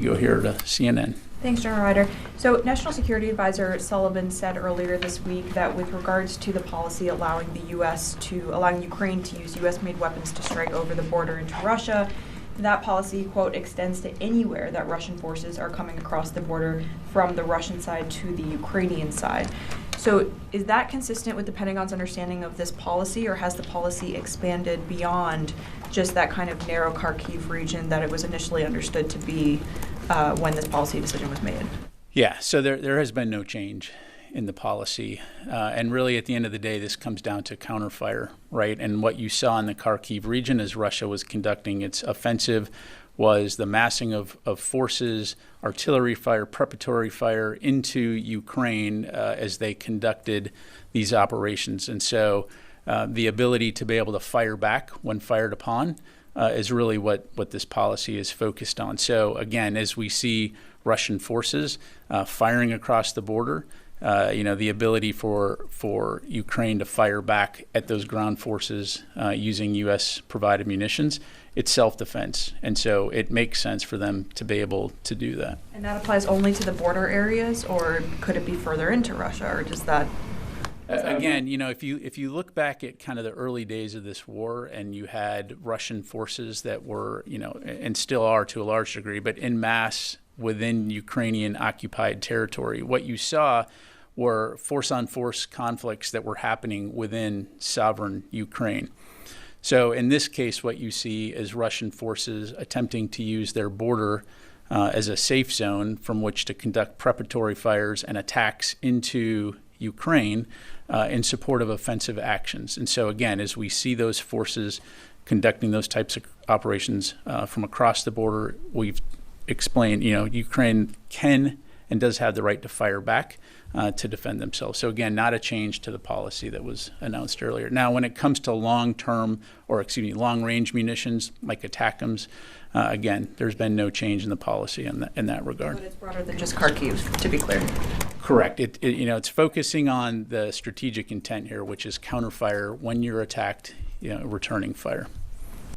go here to CNN. Thanks, General Ryder. So National Security Advisor Sullivan said earlier this week that with regards to the policy allowing Ukraine to use U.S.-made weapons to strike over the border into Russia, that policy, quote, extends to anywhere that Russian forces are coming across the border from the Russian side to the Ukrainian side. So is that consistent with the Pentagon's understanding of this policy, or has the policy expanded beyond just that kind of narrow Kharkiv region that it was initially understood to be when this policy decision was made? Yeah, so there has been no change in the policy. And really, at the end of the day, this comes down to counterfire, right? And what you saw in the Kharkiv region as Russia was conducting its offensive was the massing of forces, artillery fire, preparatory fire into Ukraine as they conducted these operations. And so the ability to be able to fire back when fired upon is really what this policy is focused on. So again, as we see Russian forces firing across the border, the ability for Ukraine to fire back at those ground forces using U.S. provided munitions, it's self-defense. And so it makes sense for them to be able to do that. And that applies only to the border areas, or could it be further into Russia, or does that? Again, if you look back at kind of the early days of this war, and you had Russian forces that were, and still are to a large degree, but en masse within Ukrainian occupied territory, what you saw were force-on-force conflicts that were happening within sovereign Ukraine. So in this case, what you see is Russian forces attempting to use their border as a safe zone from which to conduct preparatory fires and attacks into Ukraine in support of offensive actions. And so again, as we see those forces conducting those types of operations from across the border, we've explained, Ukraine can and does have the right to fire back to defend themselves. So again, not a change to the policy that was announced earlier. Now, when it comes to long-range munitions like ATACMS, again, there's been no change in the policy in that regard. But it's broader than just Kharkiv, to be clear. Correct. It's focusing on the strategic intent here, which is counterfire when you're attacked, returning fire.